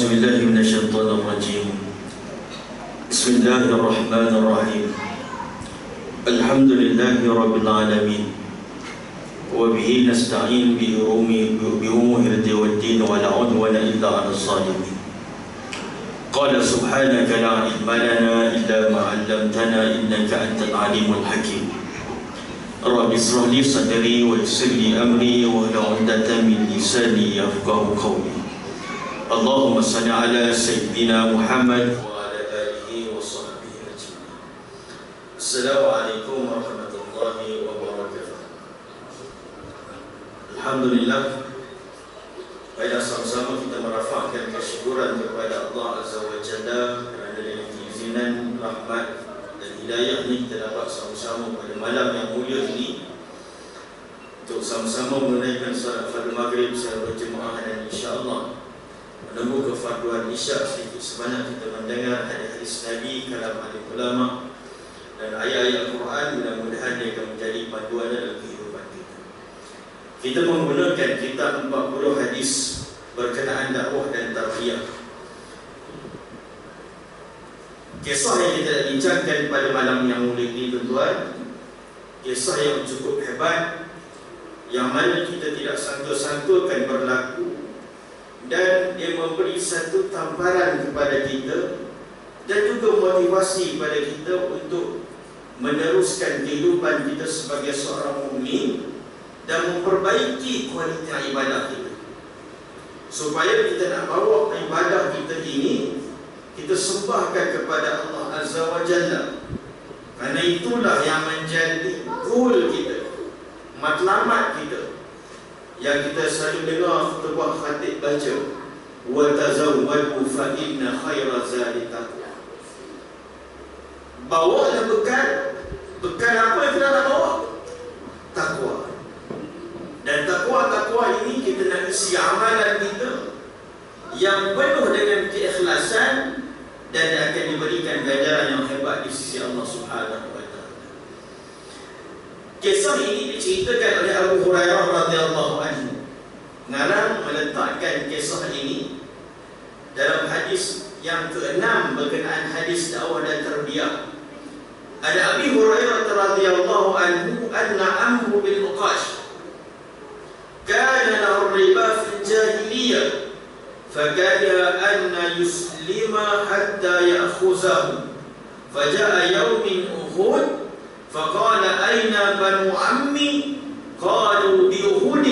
أعوذ بالله من الشيطان الرجيم. بسم الله الرحمن الرحيم. الحمد لله رب العالمين، وبه نستعين بأمور الدين والدين، ولا عدوان إلا على الظالمين. قال سبحانك لا علم لنا إلا ما علمتنا إنك أنت العليم الحكيم. رب اشرح لي صدري ويسر لي أمري واحلل عقدة من لساني يفقهوا قولي. اللهم صل على سيدنا محمد وعلى آله وصحبه أجمعين. السلام عليكم ورحمة الله وبركاته. Alhamdulillah, baiklah sama-sama kita merafakkan kesyukuran kepada Allah Azza wa Jalla kerana dengan keizinan, rahmat dan hidayah ini kita dapat sama-sama pada malam yang mulia ini untuk sama-sama menunaikan salat fardu maghrib secara berjemaah, dan insya-Allah menunggu kefarduan isyak sedikit sebanyak kita mendengar hadis-hadis Nabi, kalam alim ulama dan ayat-ayat Al-Quran. Mudah-mudahan dia akan menjadi panduan dalam kehidupan kita. Kita menggunakan kitab 40 hadis berkenaan dakwah dan tarbiyah. Kisah yang kita bincangkan pada malam yang mulia ini, tuan-tuan, kisah yang cukup hebat, yang mana kita tidak sangka-sangkakan berlaku, dan dia memberi satu tamparan kepada kita dan juga motivasi kepada kita untuk meneruskan kehidupan kita sebagai seorang mukmin dan memperbaiki kualiti ibadah kita, supaya kita nak bawa ibadah kita ini kita sembahkan kepada Allah Azza wa Jalla. Kerana itulah yang menjadi goal kita, matlamat kita, yang kita selalu dengar khutbah khatib baca, wa tazawwadu fa inna khaira zadi taqwa. Bawalah bekal apa yang kita nak bawa? Takwa. Dan takwa ini kita nak isi amalan kita yang penuh dengan keikhlasan, dan akan diberikan ganjaran yang hebat di sisi Allah Subhanahu wa taala. Kisah ini diceritakan oleh Abu Hurairah radhiyallahu anhu. Ngarang meletakkan kisah ini dalam hadis yang ke-6 berkenaan hadis dakwah dan tarbiyah. Ada Abi Hurairah radhiyallahu anhu anna Amr bin Uqash kana lahu riba fil jahiliyah fakana anna yuslima hatta ya'khuzahu faja'a yawmin Uhud فقال أين بنو عمي؟ قالوا بأحد.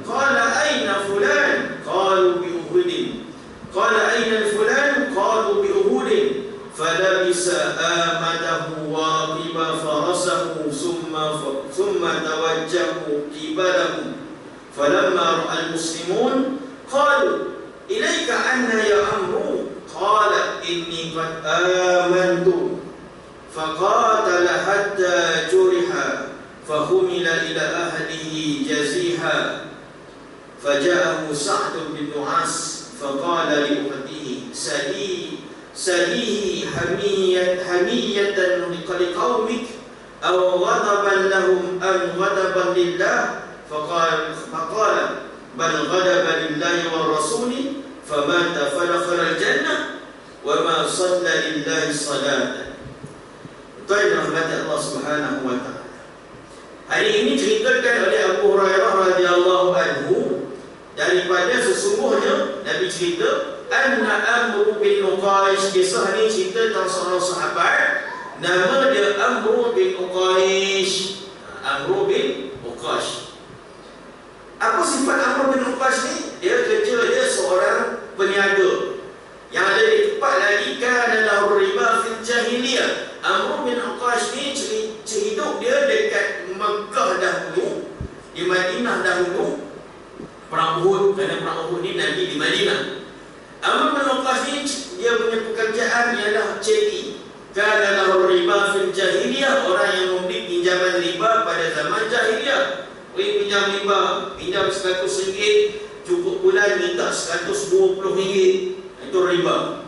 قال أين فلان؟ قالوا بأحد. قال أين الفلان؟ قالوا بأحد. فلبس آمده وركب فرسه ثم توجه قبله. فلما رأى المسلمون قالوا إليك عنا يا عمرو؟ قال إني قد آمنت. فقاتل حتى جرح فحمل إلى أهله جزيحا. فجاءه سعد بن معاذ فقال لأخته سليه حمية لقومك أو غضبا لهم أم غضبا لله؟ فقال بل غضبا لله والرسول، فمات فدخل الجنة وما صلى لله صلاة. Tuan rahmat Allah Subhanahu wa taala. Hari ini ceritakan oleh Abu Hurairah radhiyallahu anhu daripada sesungguhnya Nabi cerita anna Amr bin Uqash. Kisah ni cerita tentang seorang sahabat nama dia Amr bin Uqash. Amr bin Uqash. Apa sifat Amr bin Uqash ni? Dia kerja dia seorang peniaga. Yang ada di tempat lagi kan adalah riba fil jahiliyah. Amr bin Uqash ni hidup dia dekat Mekah dahulu, di Madinah dahulu. Perang Uhud, kerana perang Uhud ni nanti di Madinah. Amr bin Uqash ni dia punya pekerjaan ialah cedi. Kana lahu riba fil jahiliyah, orang yang memberi pinjaman riba pada zaman jahiliyah. Pinjam riba, pinjam RM100, cukup bulan minta RM120. Itu riba.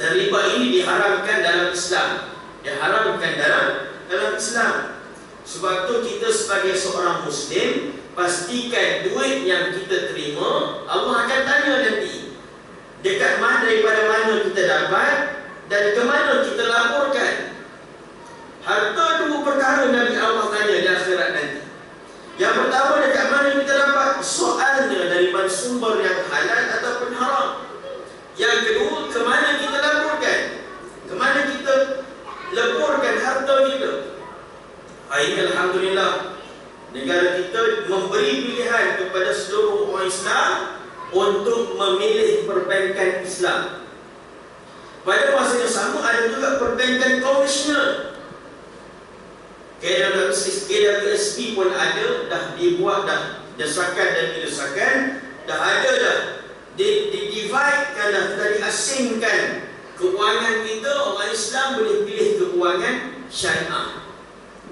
Dan riba ini diharamkan dalam Islam. Diharamkan dalam Islam. Sebab tu kita sebagai seorang Muslim, pastikan duit yang kita terima Allah akan tanya nanti. dapat dan ke mana kita laporkan. Harta dua perkara Nabi Allah tanya di akhirat nanti. Yang pertama, dekat mana kita dapat? Soalnya daripada sumber yang halal ataupun haram. Yang kedua, ke mana kita laporkan? Ke mana kita laporkan harta kita? Ini alhamdulillah, negara kita memberi pilihan kepada seluruh orang Islam untuk memilih perbankan Islam. Pada masa yang sama ada juga perbankan konvensional. KWSP pun ada, dah dibuat, dah desakan dan didesakan, dah ada dah. Divide kan, dah diasingkan. Keuangan kita, orang Islam boleh pilih keuangan syariah.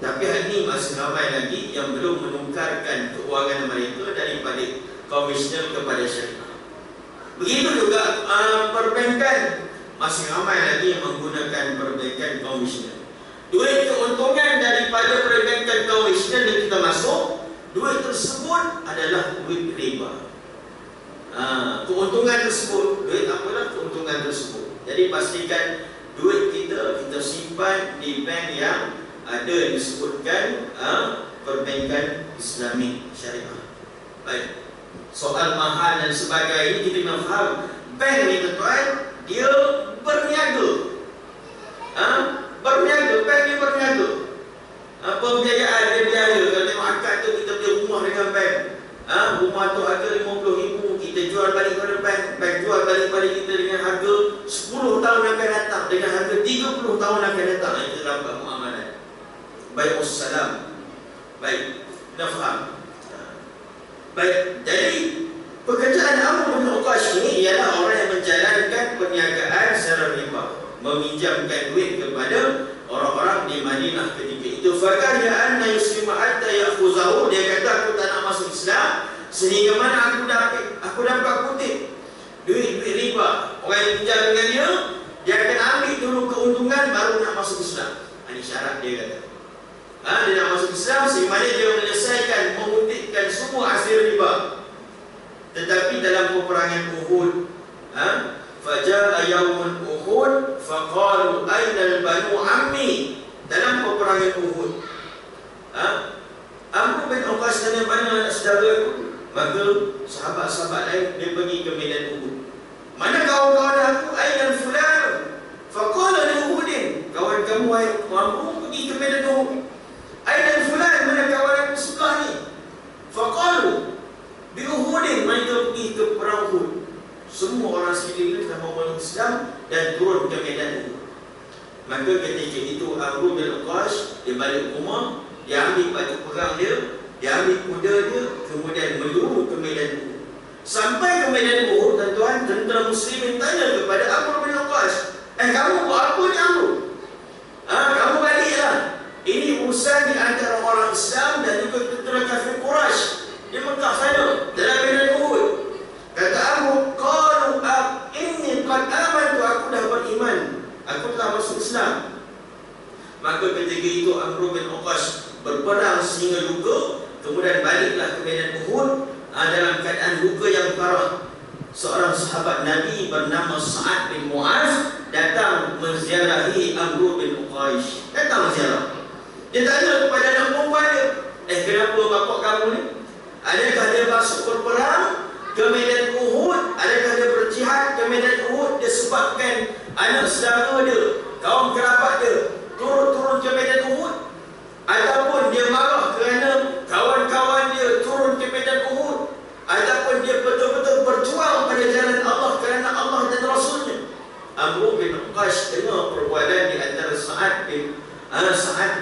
Tapi hari ini masih ramai lagi yang belum menukarkan keuangan mereka daripada konvensional kepada syariah. Begitu juga perbankan, masih ramai lagi yang menggunakan perbankan konvensional. Duit keuntungan daripada perbankan konvensional yang kita masuk, duit tersebut adalah duit riba. Keuntungan tersebut, duit apalah keuntungan tersebut. Jadi pastikan duit kita simpan di bank yang ada disebutkan perbankan Islamik syariah. Baik, soal mahal dan sebagainya kita kena faham. Bank ni tuan-tuan, dia berniaga. Berniaga, bank ni berniaga. Pembiayaan dia biaya. Kalau tengok akad tu, kita beli rumah dengan bank. Rumah tu harga RM50,000, kita jual balik pada bank. Bank jual balik pada kita dengan harga 10 tahun akan datang, dengan harga 30 tahun akan datang. Kita dapat muamalah. Baik, wassalam. Baik, dah faham. Baik, jadi pekerjaan Amr bin Uqash ini ialah orang yang menjalankan perniagaan secara riba, meminjamkan duit kepada orang-orang di Madinah ketika itu. Fakariya anna yuslima hatta yakhuzahu, dia kata aku tak nak masuk Islam sehingga mana aku dapat kutip duit riba. Orang yang pinjam dengan dia akan ambil dulu keuntungan baru nak masuk Islam. Ini syarat dia kata. Dia nak masuk Islam sehingga mana dia menyelesaikan, mengutipkan semua hasil riba. Tetapi dalam peperangan Uhud, faja'a yawmun Uhud faqalu aina al-banu ammi. Dalam peperangan Uhud, Amr bin Uqash tanya, mana anak saudara aku? Maka sahabat-sahabat lain dia pergi ke medan Uhud. Mana kawan-kawan aku? Aina fulan? Faqala li Uhudin, kawan kamu Amr pergi ke medan Uhud. Aina fulan, mana kawan aku sebelah ni? Faqalu bi Uhudin, mereka pergi ke perang Uhud. Semua orang sekeliling telah memeluk Islam dan turun ke medan Uhud. Maka ketika itu Amr bin Uqash dia balik rumah, dia ambil baju perang dia ambil kuda dia, kemudian meluru ke medan Uhud. Sampai ke medan Uhud, tuan-tuan, tentera muslimin tanya kepada Amr bin Uqash, kamu buat apa ni Amr? Kamu baliklah. Ini urusan di antara orang Islam dan juga tentera kafir Quraisy di Mekah sana, dalam medan Uhud. Kata Amr, qalu inni qad amantu, aku dah beriman, aku telah masuk Islam. Maka ketika itu Amr bin Uqash berperang sehingga luka, kemudian baliklah ke medan Uhud dalam keadaan luka yang parah. Seorang sahabat Nabi bernama Sa'ad bin Mu'az datang menziarahi Amr bin Uqash. Datang ziarah. Dia tanya kepada anak perempuan dia, kenapa bapak kamu ni? Adakah dia masuk berperang ke medan Uhud? Adakah dia berjihad ke medan Uhud disebabkan anak saudara dia, kaum kerabat dia turun ke medan Uhud? Ataupun dia marah kerana kawan-kawan dia turun ke medan Uhud? Ataupun dia betul-betul berjuang pada jalan Allah kerana Allah dan Rasulnya? Amr bin Uqash dengar perbualan di antara Sa'ad bin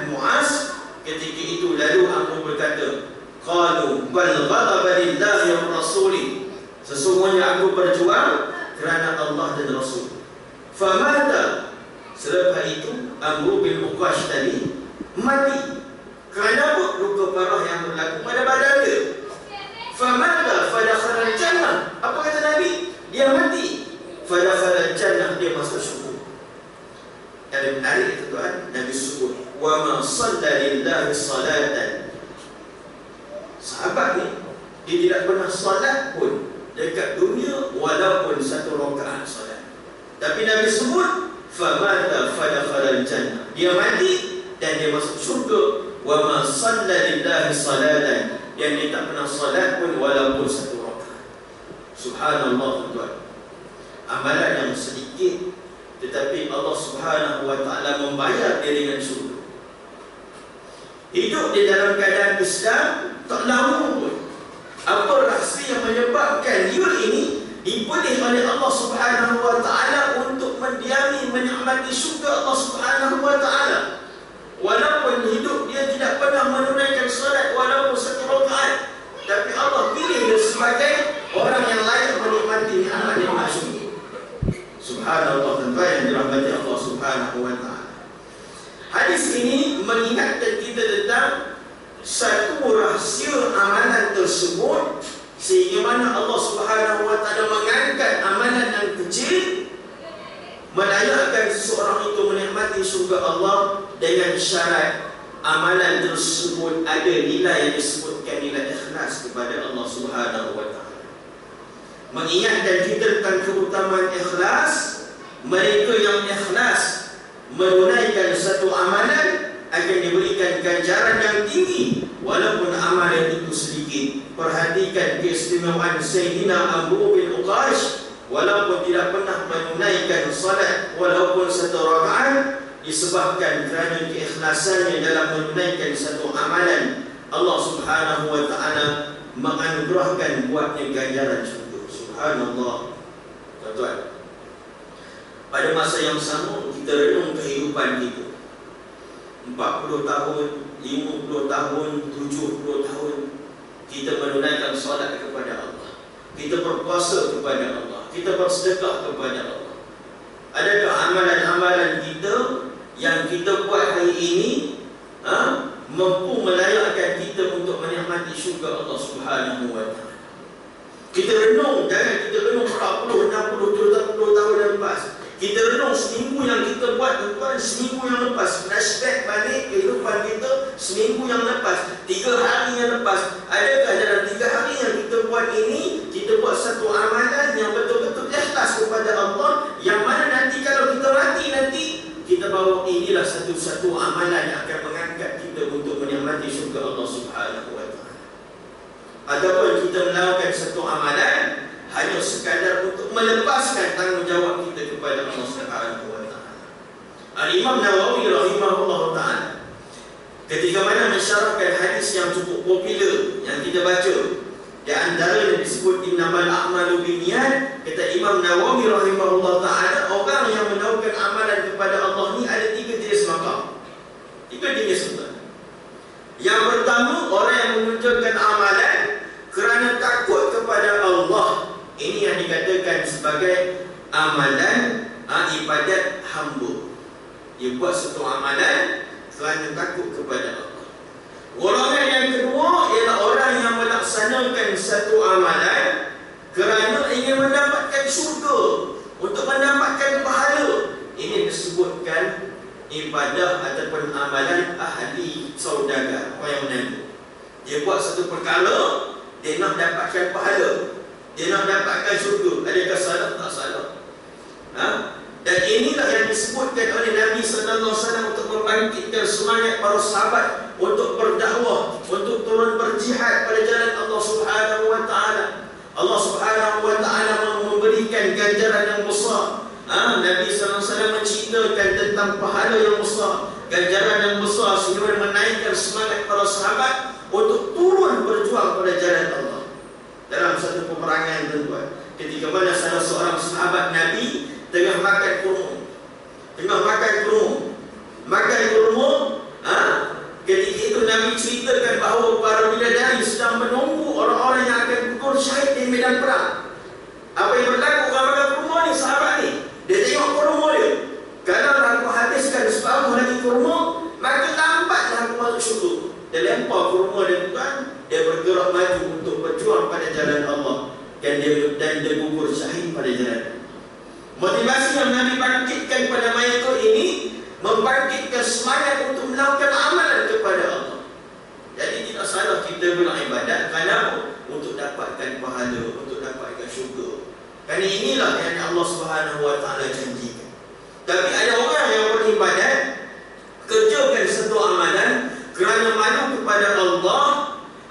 Mu'az. Ketika itu lalu Amr berkata, qalu bal ghadaba lillahi wa rasuli, sesungguhnya aku berjuang kerana Allah dan Rasul. Famata, selepas itu Amr bin Uqash tadi mati. Kerana luka parah yang berlaku pada badan dia. Famata fadakhala al-jannah, apa kata Nabi? Dia mati. Fadakhala al-jannah, dia masuk syurga. Yang menarik itu tuan, Nabi sebut, wa ma shalla lillahi salatan. Sahabat ni dia tidak pernah salat pun dekat dunia walaupun satu rakaat salat. Tapi Tapi Nabi sebut famata fadakhala al-jannah. Dia mati dan dia masuk syurga. Wa ma shalla lillahi salatan, yang dia tak pernah salat pun walaupun satu rakaat. Subhanallah, tuan. Amalan yang sedikit tetapi Allah Subhanahu wa taala membayar dia dengan syurga. Hidup di dalam keadaan Islam tak lama pun. Apa rahsia yang menyebabkan dia ini dipilih oleh Allah Subhanahu wa taala untuk mendiami menikmati syurga Allah Subhanahu wa taala? Walaupun hidup dia tidak pernah menunaikan solat walaupun satu rakaat, tapi Allah pilih dia sebagai orang yang layak menikmati nikmat yang syurga. Subhanallah, tuan yang dirahmati Allah Subhanahu wa taala. Hadis ini mengingatkan kita tentang satu rahsia amalan tersebut, sehingga mana Allah Subhanahu wa taala mengangkat amalan yang kecil, melayakkan seseorang itu menikmati syurga Allah dengan syarat amalan tersebut ada nilai yang disebutkan nilai ikhlas kepada Allah Subhanahu wa taala. Mengingatkan kita tentang keutamaan ikhlas. Mereka yang ikhlas menunaikan satu amalan akan diberikan ganjaran yang tinggi walaupun amalan itu sedikit. Perhatikan keistimewaan Sayyidina Amr bin Uqash. Walaupun tidak pernah menunaikan salat walaupun satu rakaat, disebabkan kerana keikhlasannya dalam menunaikan satu amalan, Allah Subhanahu wa taala menganugerahkan buatnya ganjaran syurga. Subhanallah. Tuan-tuan, pada masa yang sama kita renung kehidupan kita. 40 tahun, 50 tahun, 70 tahun kita menunaikan salat kepada Allah, kita berpuasa kepada Allah, kita bersedekah kepada Allah. Adakah amalan-amalan kita yang kita buat hari ini mampu melayakkan kita untuk menikmati syurga Allah Subhanahu wa taala? Kita renung, jangan kita renung 40, 60, 70 tahun yang lepas. Kita renung seminggu yang kita buat, tuan, seminggu yang lepas. Flashback balik kehidupan kita seminggu yang lepas, 3 hari yang lepas. Adakah dalam 3 hari yang kita buat ini, kita buat satu amalan yang betul-betul ikhlas kepada Allah, yang mana nanti kalau kita mati nanti, kita bawa inilah satu-satu amalan yang akan mengangkat kita untuk menikmati syurga Allah Subhanahu wa taala. Ataupun kita melakukan satu amalan hanya sekadar untuk melepaskan tanggungjawab kita kepada Allah Subhanahu wa taala. Al-Imam Nawawi rahimahullah taala ketika mana mensyarahkan hadis yang cukup popular yang kita baca, di antara yang disebut innamal a'malu binniyat, kata Imam Nawawi rahimahullah taala, orang yang melakukan amalan kepada Allah ni ada 3 jenis makam. 3 jenis. Yang pertama, orang yang menunjukkan amalan kerana takut kepada Allah. Ini yang dikatakan sebagai amalan ibadat hamba. Dia buat satu amalan kerana takut kepada Allah. Golongan yang kedua ialah orang yang melaksanakan satu amalan kerana ingin mendapatkan syurga, untuk mendapatkan pahala. Ini disebutkan ibadah ataupun amalan ahli saudagar, orang yang menandu. Dia buat satu perkara, dia nak dapatkan pahala, dia nak dapatkan syurga. Adakah salah? Tak salah. Dan inilah yang disebutkan oleh Nabi sallallahu alaihi wasallam untuk membangkitkan semangat para sahabat untuk berdakwah, untuk turun berjihad pada jalan Allah Subhanahu wa taala. Allah Subhanahu wa taala memberikan ganjaran yang besar. Nabi sallallahu alaihi wasallam menceritakan tentang pahala yang besar, ganjaran yang besar, sehingga menaikkan semangat para sahabat untuk turun berjuang pada jalan Allah. Dalam satu peperangan, tuan-tuan, ketika mana salah seorang sahabat Nabi tengah makan kurma, ketika itu Nabi ceritakan bahawa para bidadari sedang menunggu orang-orang yang akan gugur syahid di medan perang. Apa yang berlaku orang makan kurma ni, sahabat ni, dia tengok kurma dia. Kalau aku habiskan separuh lagi kurma, maka lambatlah aku masuk syurga. Dia lempar kurma dia, tuan, dia bergerak maju untuk berjuang pada jalan Allah, dan dia gugur syahid pada jalan Allah. Motivasi yang Nabi bangkitkan pada mereka ini membangkitkan semangat untuk melakukan amalan kepada Allah. Jadi tidak salah kita beribadat kerana untuk dapatkan pahala, untuk dapatkan syurga. Kerana inilah yang Allah Subhanahu wa taala janjikan. Tapi ada orang yang beribadat, kerjakan satu amalan kerana malu kepada Allah,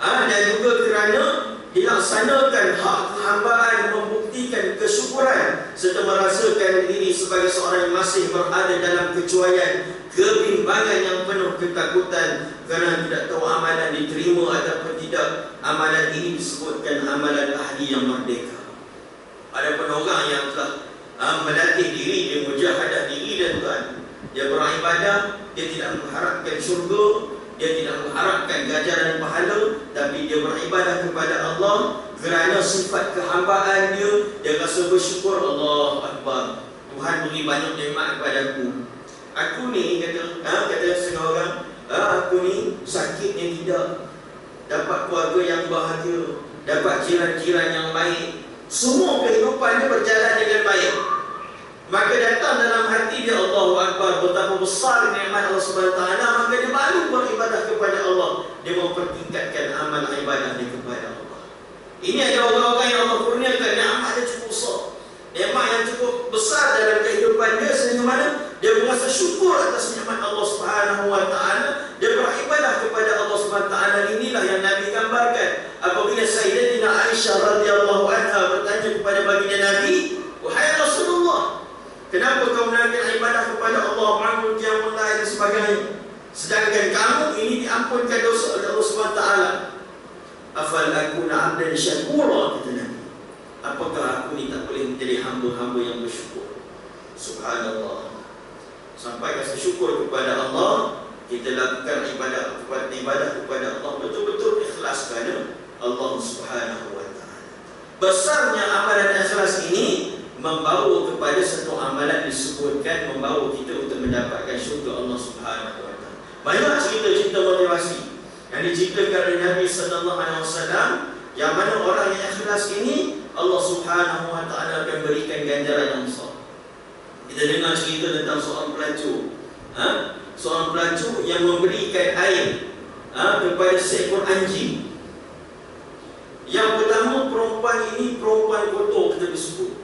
dan juga kerana dilaksanakan hak kehambaan, membuktikan kesyukuran serta merasakan diri sebagai seorang yang masih berada dalam kecuaian, kebimbangan yang penuh ketakutan kerana tidak tahu amalan diterima ataupun tidak. Amalan ini disebutkan amalan ahli yang merdeka. Ada pun orang yang telah melatih diri, dia mujahadah diri dan Tuhan, dia beribadah, dia tidak mengharapkan syurga, dia tidak mengharapkan ganjaran pahala, tapi dia beribadah kepada Allah kerana sifat kehambaan dia rasa bersyukur. Allah Akbar, Tuhan beri banyak nikmat kepada aku ni, kata setengah orang, aku ni sakitnya tidak, dapat keluarga yang bahagia, dapat jiran-jiran yang baik, semua kehidupan dia berjalan dengan baik. Maka datang dalam hati dia, Allahu Akbar, betapa besar nikmat Allah Subhanahu wa taala, maka dia malu beribadah kepada Allah. Dia mempertingkatkan amal ibadah dia kepada Allah. Ini ada orang-orang yang Allah kurniakan nikmat dia cukup besar, nikmat yang cukup besar dalam kehidupan dia, sehingga mana dia merasa syukur atas nikmat Allah Subhanahu wa taala, dia beribadah kepada Allah Subhanahu wa taala. Inilah yang Nabi gambarkan apabila Sayyidatina Aisyah radhiyallahu anha bertanya kepada baginda Nabi, wahai Rasulullah, kenapa kau menaikkan ibadah kepada Allah, bangun qiyamul lail dan sebagainya, sedangkan kamu ini diampunkan dosa oleh Allah Subhanahu wa taala? Afal akuna 'abdan syakura, kata Nabi, apakah aku ni tak boleh menjadi hamba-hamba yang bersyukur? Subhanallah. Sampai rasa syukur kepada Allah, kita lakukan ibadah kepada Allah betul-betul ikhlas kerana Allah Subhanahu wa taala. Besarnya amalan ikhlas ini membawa kepada satu amalan disebutkan membawa kita untuk mendapatkan syurga Allah Subhanahu wa taala. Banyak cerita-cerita motivasi yang diceritakan oleh Nabi sallallahu alaihi wasallam, yang mana orang yang ikhlas ini Allah Subhanahu wa taala akan berikan ganjaran yang besar. Kita dengar cerita tentang seorang pelacur, seorang pelacur yang memberikan air kepada seekor anjing. Yang pertama, perempuan ini perempuan kotor, kita disebut,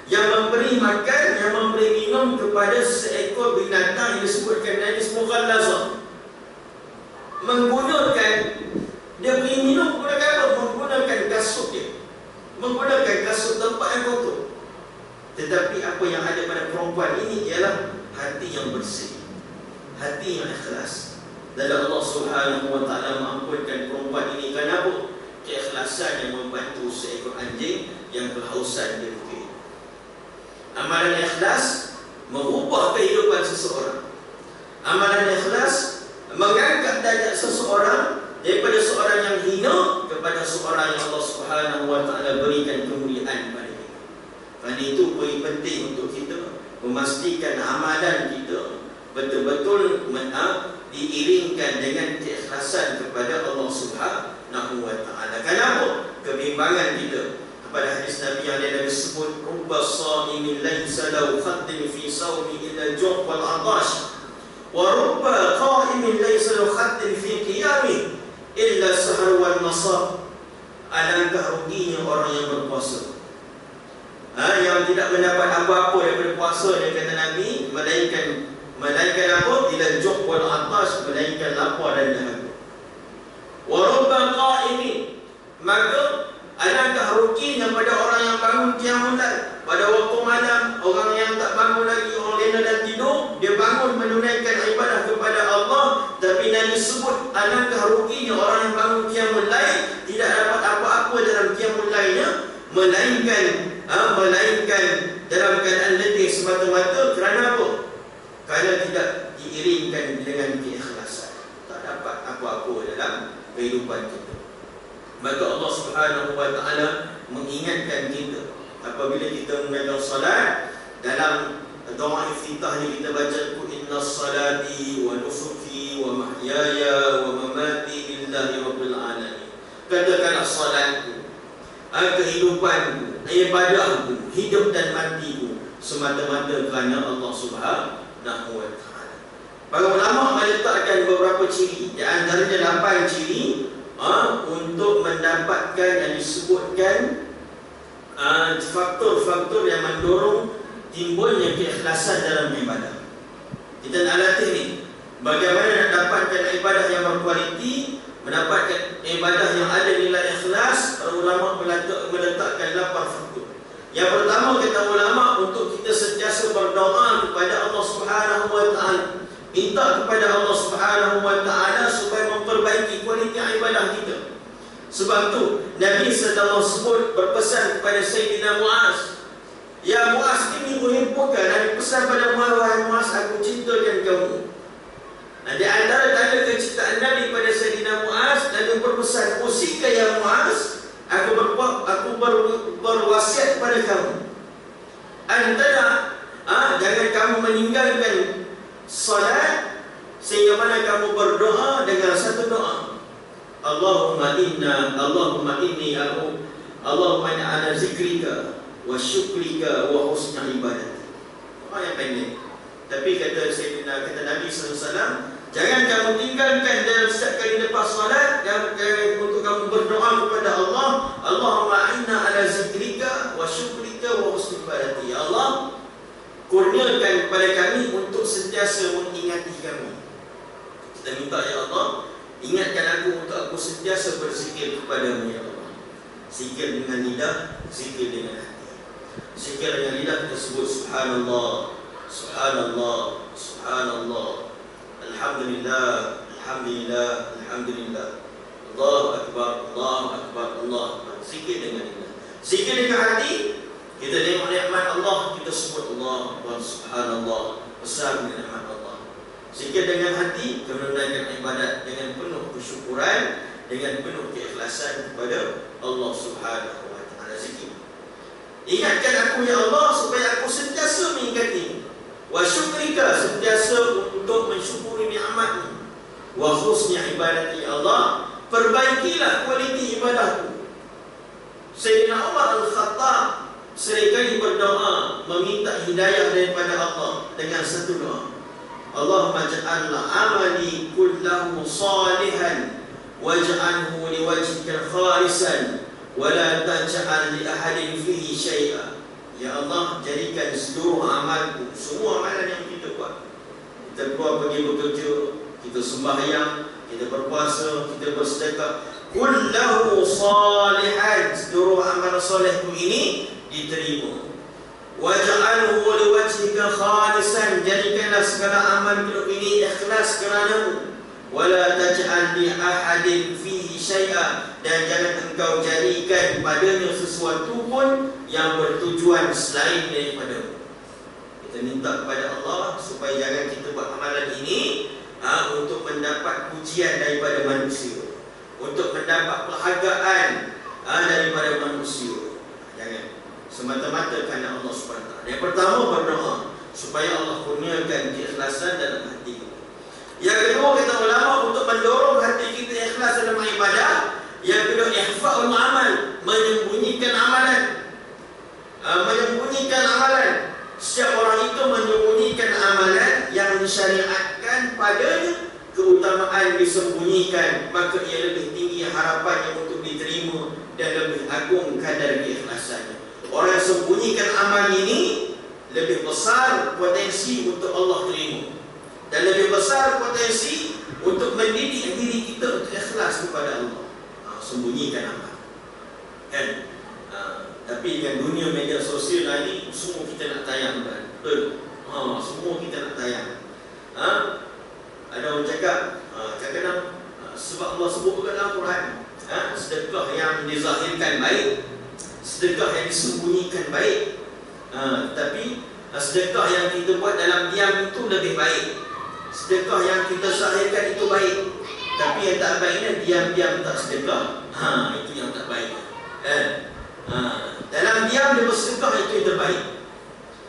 yang memberi makan, yang memberi minum kepada seekor binatang yang disebutkan najis mughallazah. Menggunakan, dia beri minum menggunakan apa? Menggunakan kasut dia, menggunakan kasut tempat yang kotor. Tetapi apa yang ada pada perempuan ini ialah hati yang bersih, hati yang ikhlas. Dan Allah Subhanahu wa taala mengampunkan perempuan ini kerana apa? Keikhlasan yang membantu seekor anjing yang kehausan dia bukit. Amalan ikhlas mengubah kehidupan seseorang. Amalan ikhlas mengangkat darjat seseorang daripada seorang yang hina kepada seorang yang Allah Subhanahu wa taala berikan kemuliaan pada dia. Kerana itu penting untuk kita memastikan amalan kita betul-betul diiringkan dengan keikhlasan kepada Allah Subhanahu wa taala. Kenapa? Kebimbangan kita kepada hadis Nabi yang ada disebut, rubba sha'imin laysa lahu khaddin fi sawmi illa al-ju' wal 'atash, wa rubba qa'imin laysa lahu khaddin fi qiyamih illa sahar wal nasab. Alangkah ruginya orang yang berpuasa, yang tidak mendapat apa-apa daripada puasa, dia kata Nabi, melainkan apa? Ila al-ju' wal 'atash, melainkan lapar dan dahaga. Wa rubba qa'imin, maka alangkah ruginya pada orang yang bangun qiyamul lail pada waktu malam. Orang yang tak bangun lagi, orang lena dan tidur, dia bangun menunaikan ibadah kepada Allah, tapi Nabi sebut alangkah ruginya orang yang bangun qiyamul lail tidak dapat apa-apa dalam qiyamul lailnya, melainkan dalam keadaan letih semata-mata. Kerana apa? Kerana tidak diiringkan dengan keikhlasan, tak dapat apa-apa dalam kehidupan kita. Maka Allah Subhanahu wa taala mengingatkan kita apabila kita menunaikan salat, dalam doa iftitah ni kita baca, inna salati wa nusuki wa mahyaya wa mamati lillahi rabbil alamin. Katakanlah salatku, kehidupanku, ibadahku, hidup dan matiku semata-mata kerana Allah Subhanahu wa taala. Para ulama meletakkan beberapa ciri, di antaranya 8 ciri untuk mendapatkan yang disebutkan faktor-faktor yang mendorong timbulnya keikhlasan dalam ibadah. Kita nak latih ni, bagaimana nak dapatkan ibadah yang berkualiti, mendapatkan ibadah yang ada nilai ikhlas. Para ulama meletakkan 8 faktor. Yang pertama, kata ulama, untuk kita sentiasa berdoa kepada Allah Subhanahu wa taala, minta kepada Allah Subhanahu wa taala supaya memperbaiki kualiti ibadah kita. Sebab tu Nabi sallallahu alaihi wasallam berpesan kepada Sayyidina Muaz, "Ya Muaz, ini uhibbuka." Nabi pesan pada Muaz, "Wahai Muaz, aku cintakan kamu." Nah, di antara tanda kecintaan Nabi pada Sayyidina Muaz, Nabi berpesan, "Usika ya Muaz, aku berwasiat kepada kamu, antara jangan kamu meninggalkan salat sehingga mana kamu berdoa dengan satu doa, Allahumma inni ala zikrika wa syukrika wa husna ibadati." Doa yang pendek, tapi kata Nabi SAW, jangan kamu tinggalkan dalam setiap kali lepas salat, jangan untuk kamu berdoa kepada Allah, Allahumma inna ala zikrika wa syukrika wa husni ibadati. Ya Allah, kurniakan kepada kami untuk sentiasa mengingati kami. Kita minta, ya Allah, ingatkan aku untuk aku sentiasa berzikir kepadamu, ya Allah. Zikir dengan lidah, zikir dengan hati. Zikir dengan lidah kita sebut subhanallah, subhanallah, subhanallah, alhamdulillah, alhamdulillah, alhamdulillah, Allahu akbar, Allahu akbar, Allahu akbar. Zikir dengan lidah. Zikir dengan hati, kita tengok nikmat Allah, kita sebut Allah akbar, subhanallah, besar nikmat Allah. Zikir dengan hati, kita menunaikan ibadat dengan penuh kesyukuran, dengan penuh keikhlasan kepada Allah Subhanahu wa taala. Zikir, ingatkan aku ya Allah supaya aku sentiasa mengingatimu. Wa syukrika, sentiasa untuk mensyukuri nikmat-Mu. Wa husni ibadati, ya Allah, perbaikilah kualiti ibadahku. Sayyidina Umar Al-Khattab seringkali berdoa meminta hidayah daripada Allah dengan satu doa, Allahumma ja'alna amali kullahu salihan waj'alhu liwajhika khalisan wa la taj'al li ahadin fihi syai'a. Ya Allah, jadikan seluruh amalku, semua amalan yang kita buat, kita keluar pergi bekerja, kita sembahyang, kita berpuasa, kita bersedekah, kullahu salihan, seluruh amalan solehku ini diterima. Waj'alhu liwajhika khalisan, jadikanlah segala amal hidup ini ikhlas kerana-Mu. Wala taj'al li ahadin fihi syai'a, dan jangan engkau jadikan padanya sesuatu pun yang bertujuan selain daripada-Mu. Kita minta kepada Allah supaya jangan kita buat amalan ini untuk mendapat pujian daripada manusia, untuk mendapat penghargaan daripada manusia. Jangan semata-mata kerana Allah SWT. Yang pertama, berdoa supaya Allah kurniakan keikhlasan dalam hati kita. Yang kedua, kata ulama, untuk mendorong hati kita ikhlas dalam ibadah, yang kedua, ihfa'ul amal, menyembunyikan amalan. Menyembunyikan amalan. Setiap orang itu menyembunyikan amalan yang disyariatkan padanya, keutamaan disembunyikan, maka ia lebih tinggi harapannya untuk diterima dan lebih agung kadar keikhlasannya. Orang yang sembunyikan amal ini lebih besar potensi untuk Allah terima, dan lebih besar potensi untuk mendidik diri kita untuk ikhlas kepada Allah. Sembunyikan amal, kan? Tapi dengan dunia media sosial ini, semua kita nak tayang, betul? Semua kita nak tayang. Ada orang cakap, kadang-kadang sebab Allah sebut dalam Quran, sedekah yang dizahirkan baik, sedekah yang disembunyikan baik. Tapi sedekah yang kita buat dalam diam itu lebih baik. Sedekah yang kita zahirkan itu baik, tapi yang tak baiknya diam-diam tak sedekah. Itu yang tak baik. Dalam diam dia bersedekah, itu yang terbaik.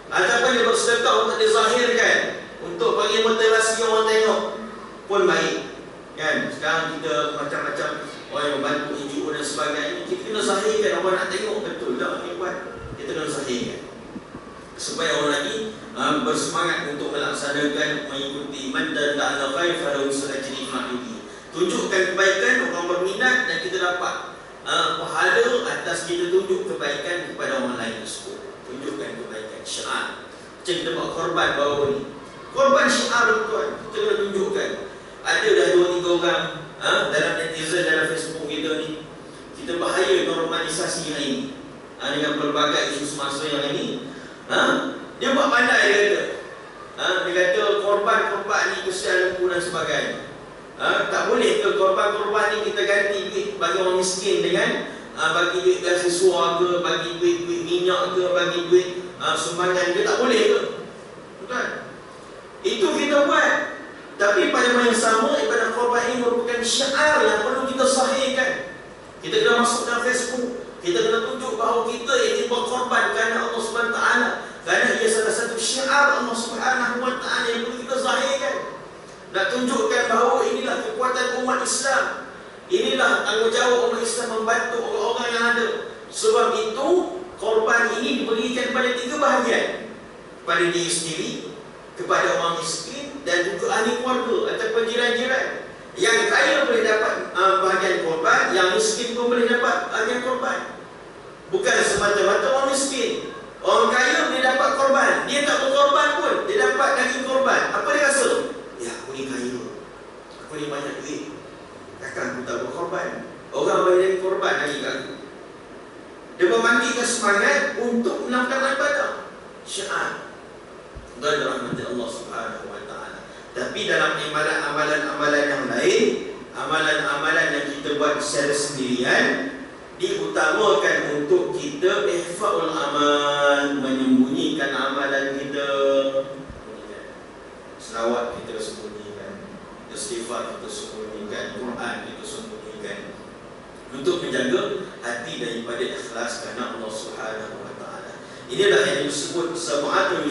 Ataupun dia bersedekah untuk dizahirkan, untuk bagi motivasi orang tengok, pun baik. Kan? Sekarang kita macam-macam orang yang membantu NGO dan sebagainya, kita kena zahirkan, orang nak tengok betul tak ni buat. Kita kena zahirkan supaya orang lagi bersemangat untuk melaksanakan, mengikuti. Man dalla khair falahu ajri ma'udi. Tunjukkan kebaikan, orang berminat, dan kita dapat pahala atas kita tunjuk kebaikan kepada orang lain tersebut. Tunjukkan kebaikan, syiar. Macam kita buat korban baru ni, korban syiar tuan, kita kena tunjukkan. Ada dah 2-3 orang dalam netizen, dalam Facebook kita ni, kita bahaya normalisasi hari ini dengan pelbagai isu semasa yang ini. Dia buat pandai, dia kata korban-korban ni kesian lempu dan sebagainya. Tak boleh ke korban-korban ni kita ganti duit bagi orang miskin dengan bagi duit beasiswa ke, bagi duit minyak ke, bagi duit sumbangan ke? Tak boleh ke? Betul? Itu kita buat. Tapi pada masa yang sama, ibadah korban ini merupakan syiar yang perlu kita sahihkan. Kita kena masuk dalam Facebook, kita kena tunjuk bahawa kita ini berkorban kerana Allah SWT, kerana ia salah satu syiar Allah SWT yang perlu kita zahirkan. Nak tunjukkan bahawa inilah kekuatan umat Islam, inilah tanggungjawab umat Islam membantu orang-orang yang ada. Sebab itu korban ini diberikan pada 3 bahagian: kepada diri sendiri, kepada orang miskin, dan juga ahli keluarga ataupun jiran-jiran. Yang kaya boleh dapat bahagian korban, yang miskin pun boleh dapat bahagian korban. Bukan semata-mata orang miskin. Orang kaya boleh dapat korban, dia tak berkorban pun, dia dapat daging korban. Apa dia rasa? Ya, aku ni kaya, aku ni banyak duit, takkan aku tak berkorban. Orang boleh korban lagi kat aku. Dia membangkitkan semangat untuk melakukan ibadah syiar dan rahmat Allah Subhanahu wa taala. Tapi dalam amalan-amalan yang lain, amalan-amalan yang kita buat secara sendirian, diutamakan untuk kita ihfaul amal, menyembunyikan amalan kita. Selawat kita sembunyikan, istighfar kita sembunyikan, Quran kita sembunyikan, untuk menjaga hati daripada ikhlas kerana Allah Subhanahu wa taala. Inilah yang disebut sab'atun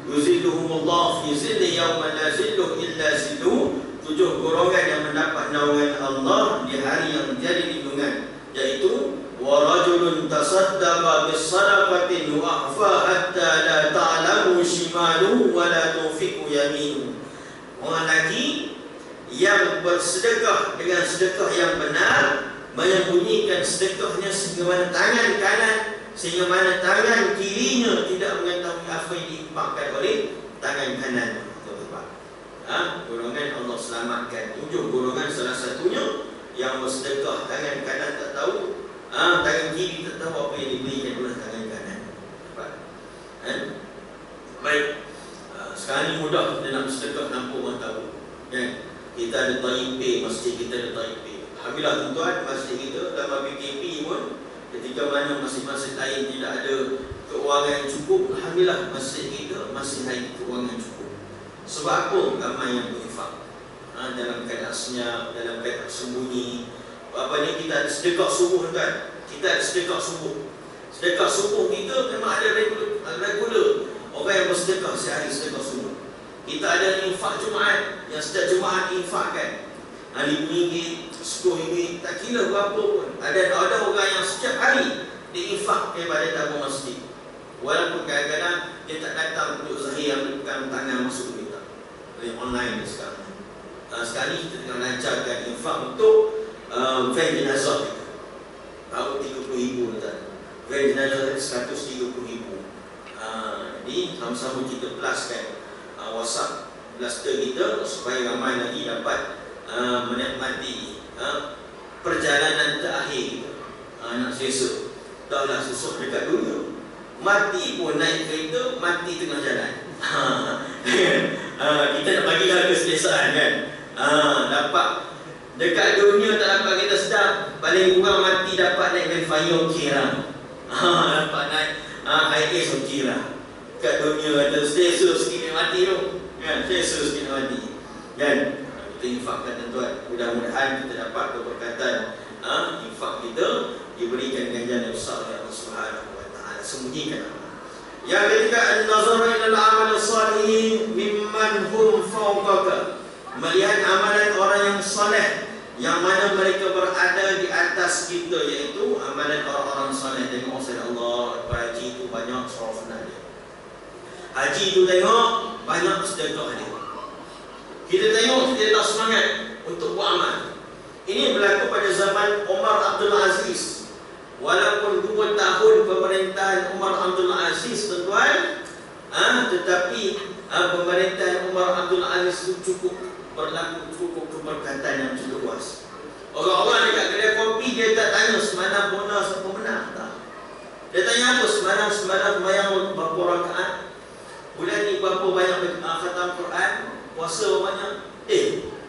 yuzilluhumullah fi zilli yawma la zillu illa zilluh. 7 golongan yang mendapat naungan Allah di hari yang menjadi lindungan, yaitu warajulun tasaddaqa bisadaqatin wa akhfa hatta la ta'lamu shimaluhu wa la tunfiqu yaminu. Orang lelaki yang bersedekah dengan sedekah yang benar, menyembunyikan sedekahnya sehingga mana tangan kanan, sehingga mana tangan kirinya tidak mengetahui apa yang diimpakkan oleh tangan kanan. Golongan Allah selamatkan. 7 golongan, salah satunya yang bersedekah tangan kanan tak tahu, tangan kiri tak tahu apa yang diberikan oleh tangan kanan. Baik, sekarang ni mudah kita nak bersedekah tanpa orang tahu, kan? Kita ada Taipei, masjid kita ada Taipei. Alhamdulillah tuan-tuan, masjid kita dalam PKP pun, ketika mana masjid-masjid lain tidak ada keuangan yang cukup, alhamdulillah masjid kita masih ada keuangan cukup. Sebab apa? Ramai yang berinfak dalam keadaan senyap, dalam keadaan sembunyi. Apa ni, kita ada sedekah subuh kan? Kita ada sedekah subuh. Sedekah subuh kita memang ada regular. Orang yang bersedekah sehari sedekah subuh. Kita ada infak Jumaat, yang setiap Jumaat infakkan RM5, RM10, tak kira berapa pun. Ada orang yang setiap hari diinfak kepada tabung masjid. Walaupun kadang-kadang dia tak datang untuk zahir, ambil pegang tangan masuk duit tak. Online sekarang. Sekali kita tengah lancarkan infak untuk van jenazah kita. Baru RM30,000 kan. Van jenazah RM130,000. Jadi sama-sama kita pluskan WhatsApp blaster kita supaya ramai lagi dapat menikmati perjalanan terakhir kita. Nak selesa. Taklah susah dekat dunia. Mati pun naik kereta, mati tengah jalan. Kita nak bagi harga selesaan kan. Dapat dekat dunia tak dapat kita sedap, paling kurang mati dapat naik Velfire okey lah. Dapat naik highest okey lah. Kat dunia ada selesa sikit nak mati tu kan, selesa sikit nak mati kan. Kita infakkan tuan-tuan, mudah-mudahan kita dapat keberkatan infak kita diberikan ganjaran yang besar oleh Allah Subhanahu wa taala. Sembunyikan amal. Yang ketiga, an-nazar ila al-amal as-salihin mimman hum fawqaka. Melihat amalan orang yang saleh yang mana mereka berada di atas kita, iaitu amalan orang-orang saleh. Tengok saya Allah, haji itu banyak sarafna dia. Haji itu tengok banyak sedekah dia. Kita tengok kita tak semangat untuk buat amal. Ini berlaku pada zaman Umar Abdul Aziz. Walaupun 2 tahun pemerintahan Umar Abdul Aziz, tuan-tuan, tetapi pemerintahan Umar Abdul Aziz itu cukup keberkatan yang cukup luas. Orang-orang dekat kedai kopi, dia tak tanya semalam bonus apa menang, tak. Dia tanya apa semalam bayang berapa rakaat, bulan ni berapa banyak khatam Quran, puasa banyak.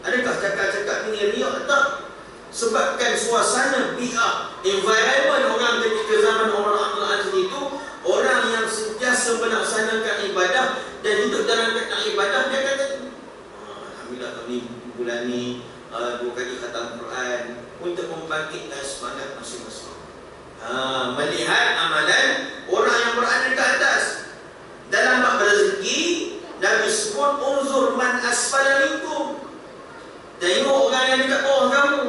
Adakah cakap-cakap ini riak tak? Sebabkan suasana bi'ah, environment orang ketika zaman Umar Abdul Aziz itu, orang yang sentiasa melaksanakan ibadah dan hidup dalam keadaan ibadah, dia kata, alhamdulillah kami bulan ni 2 kali khatam Quran untuk membangkitkan semangat masing-masing. Melihat amalan orang yang berada ke atas. Dalam bab rezeki, Nabi sebut unzur man asfala minkum. Tengok orang yang dekat bawah kamu.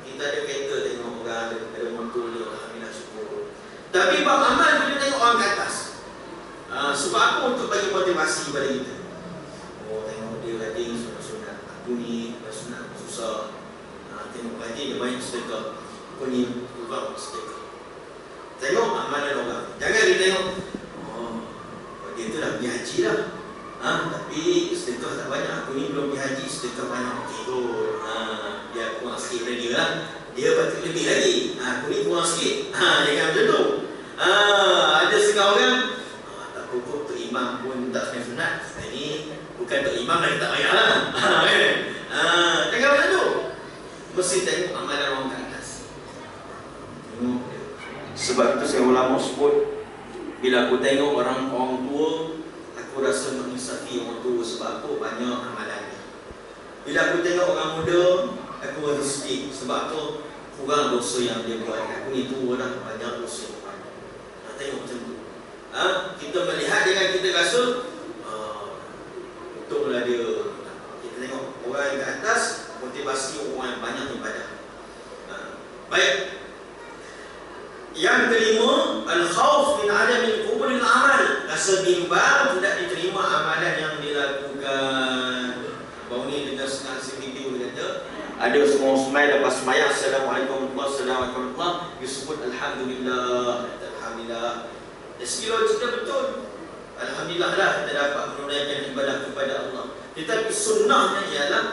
Kita ada kereta, tengok orang ada motor dia, alhamdulillah syukur. Tapi bab amal bila tengok orang ke atas. Sebab apa? Untuk bagi motivasi kepada kita. Tengok dia rajin sunat-sunat. Aku ni sunat susah. Tengok rajin dia banyak sedekah. Aku ni kurang sedekah. Tengok amalan orang. Jangan dia tengok, dia tu dah pergi haji dah, tapi sedekah tak banyak. Aku ni belum pergi haji, sedekah banyak. Okey kot, dia kurang sikit pada dia lah. Dia patut lebih lagi. Aku ni kurang sikit. Jangan macam tu. Ada setengah orang, tak pokok Tok Imam pun tak sunat. Ini bukan Tok Imam lagi tak payah lah. Jangan macam tu. Mesti tengok amalan orang ke atas. Tengok dia. Sebab itu saya ulama sebut, bila aku tengok orang tua, aku rasa menginsafi orang tua. Sebab apa? Banyak amalannya. Bila aku tengok orang muda, aku rasa sedih. Sebab apa? Kurang dosa yang dia buat. Aku ni tua dah, banyak dosa yang buat. Tengok macam tu. Kita melihat dengan kita rasa untuklah dia. Kita tengok orang yang ke atas, motivasi orang yang banyak ibadah. Baik. Yang kelima, al-khawf min adami qubulil amal. Rasa bimbang tidak diterima amalan yang dilakukan. Baru ni dengar senang video dia kata, ada semua semai lepas sembahyang, assalamualaikum warahmatullahi wabarakatuh, disebut alhamdulillah. Alhamdulillah. Dari segi logik betul. Alhamdulillah lah kita dapat menunaikan ibadah kepada Allah. Tetapi sunnahnya ialah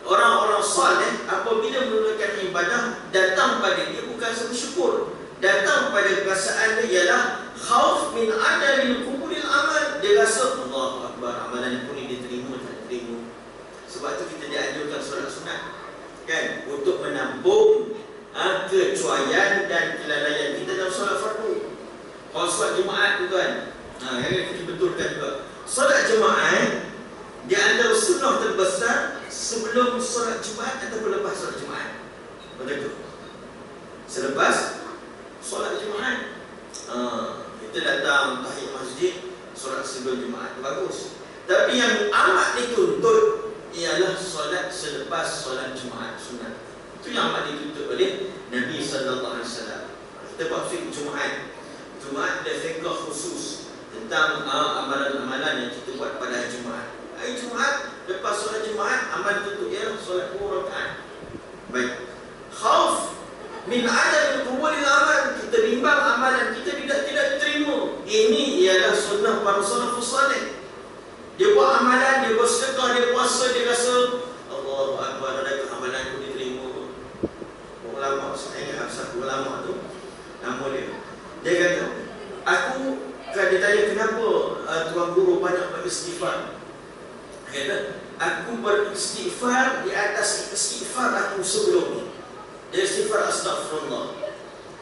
orang-orang saleh apabila menunaikan ibadah, datang pada dia bukan sebab syukur. Datang pada perasaan dia ialah khauf min adamil qubulil amal. Dia rasa Allahu Akbar, amalan aku ni diterima tak diterima. Sebab tu kita dianjurkan solat sunat, kan, untuk menampung kecuaian dan kelalaian kita dalam solat fardu. Kalau solat Jumaat tu kan, kita betulkan juga. Solat Jumaat di antara sunnah terbesar sebelum solat Jumaat ataupun lepas solat Jumaat. Betul. Selepas solat Jumaat, kita datang tahiyat masjid, solat sebelum Jumaat itu bagus. Tapi yang amat dituntut ialah solat selepas solat Jumaat sunat. Itu yang amat dituntut oleh Nabi sallallahu alaihi wasallam. Kita buat fiqh Jumaat. Jumaat ada fiqh khusus tentang amalan-amalan yang kita buat pada hari Jumaat. Hari Jumaat lepas solat Jumaat, amal tutup ialah solat 2 rakaat. Baik. Khauf min adami qubulil amal, kita bimbang amalan kita tidak diterima. Ini ialah sunnah para salafus salih. Dia buat amalan, dia buat sedekah, dia puasa, dia rasa Allahu Akbar, adakah amalan aku diterima? Ulama, saya ingat satu ulama tu, nama dia kata, aku kan dia tanya kenapa tuan guru banyak beristighfar. Dia kata, aku beristighfar di atas istighfar aku sebelum ni. Dia istighfar astagfirullah.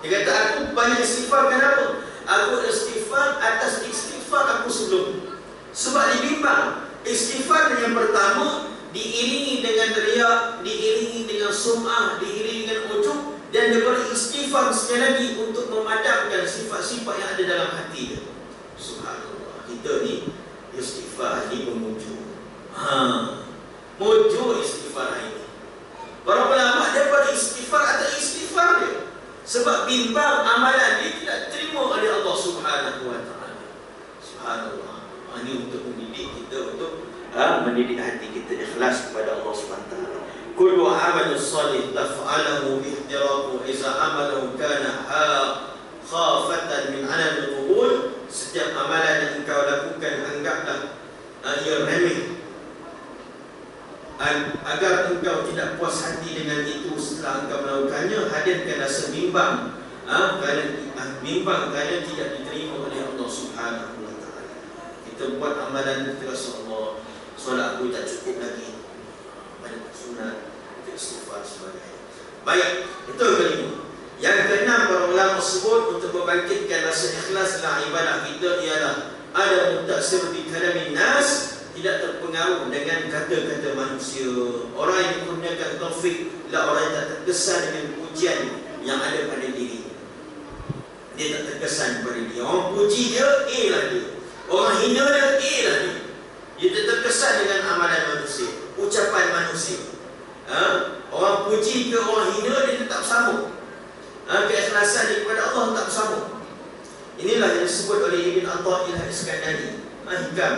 Dia kata aku banyak istighfar, kenapa? Aku istighfar atas istighfar aku sebelum. Sebab dibimbang istighfar yang pertama diiringi dengan riak, diiringi dengan sum'ah, diiringi dengan ujub, dan dia beristighfar sekali lagi untuk memadamkan sifat-sifat yang ada dalam hati dia. Subhanallah. Kita ni istighfar ni memujuk. Mujuk istighfar ini. Para ulama dia beristighfar atas istighfar dia. Sebab bimbang amalan dia tidak terima oleh Allah Subhanahu wa taala. Subhanallah. Ini untuk mendidik kita, untuk mendidik hati kita ikhlas kepada Allah Subhanahu wa taala. kullu amalin salih taf'alahu ihtiraku iza amalahu kana khafatan min alal qubul. Setiap amalan yang engkau lakukan anggaplah ia remeh, agar engkau tidak puas hati dengan itu setelah engkau melakukannya, hadirkanlah sebimbang bimbang kerana tidak diterima oleh Allah Subhanahu wa ta'ala. Kita buat amalan kita rasa Allah, solat aku tak cukup lagi, banyak sunat, kita istighfar sebagainya. Baik, itu kelima. Yang keenam, para ulama sebut untuk membangkitkan rasa ikhlas dalam ibadah kita ialah ada mutaksir bi kalamin nas, tidak terpengaruh dengan kata-kata manusia. Orang yang menggunakan taufik ialah orang yang tak terkesan dengan pujian yang ada pada diri. Dia tak terkesan pada dia. Orang puji dia, lah dia. Orang hina dia, lah dia. Dia tak terkesan dengan amalan manusia, ucapan manusia. Orang puji ke orang hina, dia tetap sambung. Keikhlasan dia kepada Allah tak bersama. Inilah yang disebut oleh Ibn Atha'illah Iskandari. Hikam.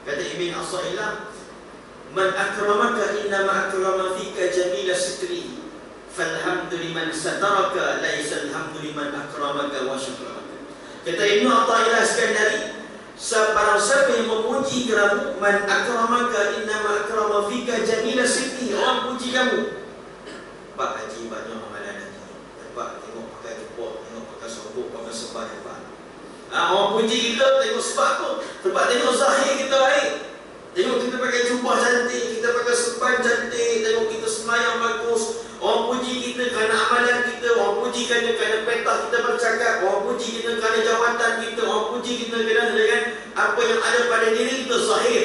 Kata Ibn Atha'illah, man akramaka innama akrama fika jamila sitri, falhamdu liman sataraka laisa alhamdu liman akramaka wa syakaraka. Kata Ibn Atha'illah Iskandari, barang siapa yang memuji kamu, man akramaka innama akrama fika jamila sitri, orang puji kamu. Pak Haji banyak amalan haji, Pak tengok pakai kepok, tengok pakai sobok, pakai sebab yang Pak. Orang puji kita tengok sebab apa? Sebab tengok zahir kita baik. Tengok kita pakai jubah cantik, kita pakai serban cantik, tengok kita semayang bagus. Orang puji kita kerana amalan kita, orang puji kerana petah kita bercakap, orang puji kita kerana jawatan kita, orang puji kita kerana dengan apa yang ada pada diri kita zahir.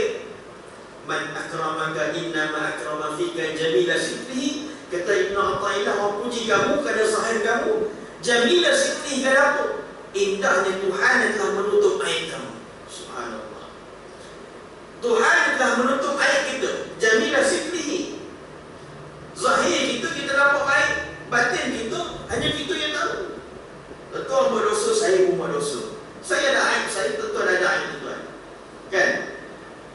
Man akramaka innama akrama fika jamila sitri. Kata Ibn Atha'illah, orang puji kamu kerana zahir kamu. Jamila sitri kerana apa? Indahnya Tuhan yang telah menutup aib kamu. Subhanallah. Tuhan yang telah menutup aib kita. Jamila sitri. Zahir kita, kita nampak baik. Batin kita, hanya kita yang tahu. Tuan buat dosa, saya pun buat dosa. Saya ada aib, saya tuan ada aib tuan. Kan?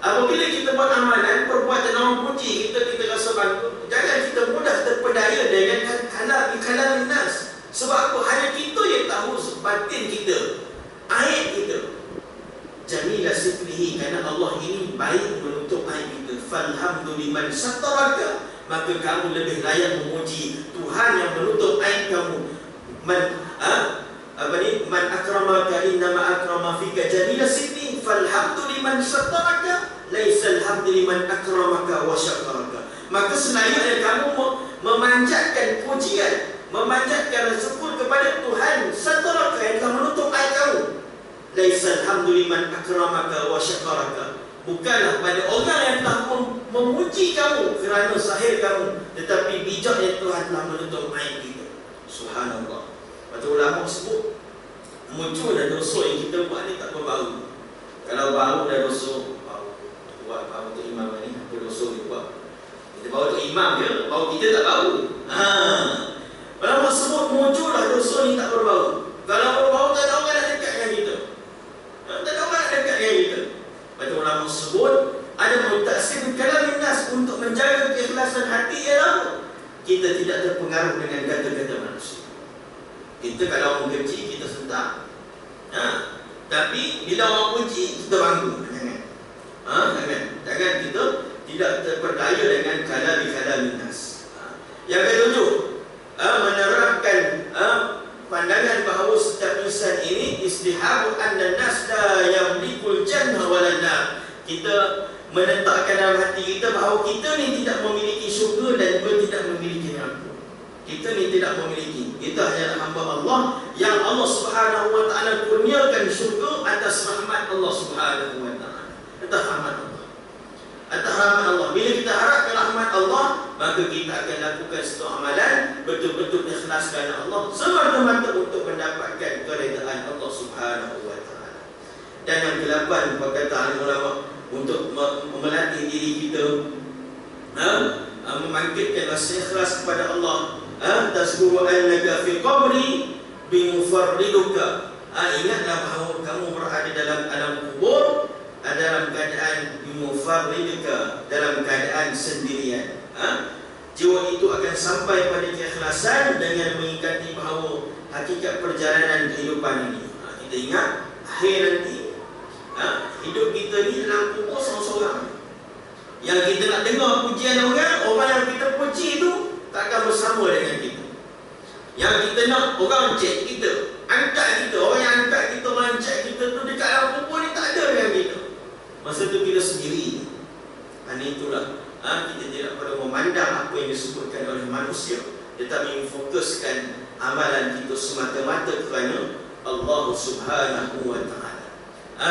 Apabila kita buat amalan, perbuatan orang puji kita rasa bangga. Jangan kita mudah terpedaya dengan kalam nas. Sebab apa? Hanya kita yang tahu batin kita, aib kita. Jamilah sitrihi, kerana Allah ini baik menutup aib kita. Falhamdu liman sataraka, maka kamu lebih layak memuji Tuhan yang menutup aib kamu. Man akramaka innama akrama fika jamila sitri, falhamdu liman sataraka laisa alhamdu liman akramaka wa syakaraka. Maka selayaknya kamu memanjatkan pujian, memanjatkan syukur kepada Tuhan sataraka yang telah menutup aib kamu. Laisa alhamdu liman akramaka wa syakaraka. Bukanlah pada orang yang telah memuji kamu kerana zahir kamu, tetapi bijaknya Tuhan telah menutup aib kita. Subhanallah. Macam ulama sebut, munculnya dosa yang kita buat ni tak berbau. Kalau bau dah dosa, bau tu imam ni, apa dosa dia buat. Kita bau tu imam je, bau kita tak bau. Ulama sebut muncullah dosa ni tak berbau. Kalau berbau, tak ada orang nak dekat dengan kita. Tak ada orang nak dekat dengan kita. Macam ulama sebut, ada mutaksir kalamin nas, untuk menjaga keikhlasan hati ialah kita tidak terpengaruh dengan kata-kata manusia. Kita kalau orang benci, kita sentak. Tapi bila orang puji, kita bangga. Jangan kita tidak terpedaya dengan kalamin nas. Yang ketujuh, menerapkan pandangan bahawa setiap insan ini istihabu anna nas la yamlikul jannah wala nar. Kita menetapkan dalam hati kita bahawa kita ni tidak memiliki syurga dan juga tidak memiliki neraka. Kita ni tidak memiliki. Kita hanyalah hamba Allah yang Allah Subhanahu wa ta'ala kurniakan syurga atas rahmat Allah Subhanahu wa ta'ala. Atas rahmat Allah. Atas rahmat Allah. Bila kita harapkan rahmat Allah, maka kita akan lakukan satu amalan betul-betul ikhlas kerana Allah, semata-mata untuk mendapatkan keredaan Allah Subhanahu wa ta'ala. Dan yang ke-8, perkataan ulama, untuk melatih diri kita membangkitkan rasa ikhlas kepada Allah. Tasburu annaka fi qabri bimufarriduka. Ingatlah bahawa kamu berada dalam alam kubur dalam keadaan bimufarriduka, dalam keadaan sendirian. jiwa itu akan sampai pada keikhlasan dengan mengingati bahawa hakikat perjalanan kehidupan ini. Kita ingat akhir nanti hidup kita ni dalam kubur seorang-seorang. Yang kita nak dengar pujian orang yang kita puji tu takkan bersama dengan kita. Yang kita nak orang cek kita, angkat kita, orang yang angkat kita, merancak kita tu dekat dalam kubur ni tak ada dengan kita. Masa tu kita sendiri. Itulah kita tidak perlu memandang apa yang disebutkan oleh manusia, tetapi memfokuskan amalan kita semata-mata kerana Allah Subhanahu wa ta'ala.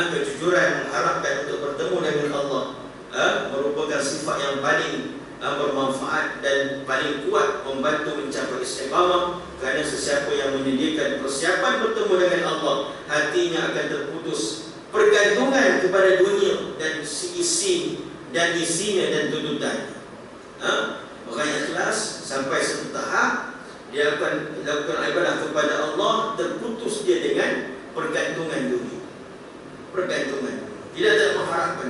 Kejujuran mengharapkan untuk bertemu dengan Allah merupakan sifat yang paling bermanfaat dan paling kuat membantu mencapai istiqamah, kerana sesiapa yang menyediakan persiapan bertemu dengan Allah, hatinya akan terputus pergantungan kepada dunia dan isi dan isinya dan tuntutannya. Orang yang ikhlas sampai satu tahap dia akan lakukan ibadah kepada Allah, terputus dia dengan pergantungan dunia. Pergantungan, tidak ada mengharapkan.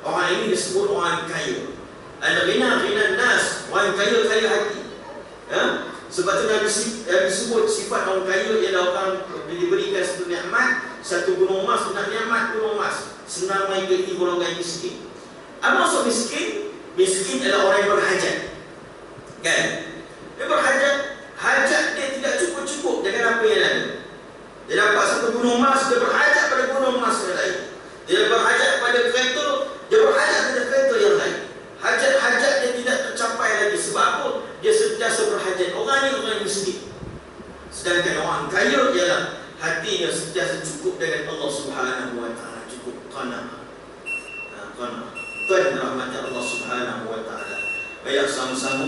Orang ini disebut orang kaya. Al-ghina ghinan nas, orang kaya hati. Sebab tu Nabi sebut sifat orang kaya ialah orang diberikan satu nikmat, satu gunung emas, nak nikmat gunung emas, senang mengikuti golongan miskin. Apa maksud miskin? Miskin adalah orang yang berhajat. Kan? Dia berhajat, hajat dia tidak cukup-cukup dengan apa yang ada. Dia dapat satu gunung emas, dia berhajat pada gunung emas yang lain. Dia berhajat pada kereta, dia berhajat pada kereta yang lain. Hajat-hajat dia tidak tercapai lagi. Sebab apa? Dia sentiasa berhajat. Orang ni orang miskin. Sedangkan orang kaya ialah hatinya sentiasa cukup dengan Allah Subhanahu wa ta'ala. Cukup qana'ah. Tuan rahmat Allah Subhanahu wa ta'ala. Baiklah, sama-sama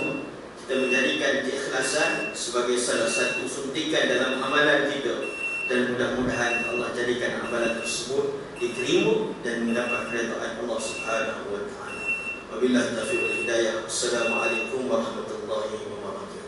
kita menjadikan keikhlasan sebagai salah satu suntikan dalam amalan kita, dan mudah-mudahan Allah jadikan amalan tersebut diterima dan mendapat keridaan Allah Subhanahu wa ta'ala. Wabillahi taufiq wal hidayah. Assalamualaikum warahmatullahi wabarakatuh.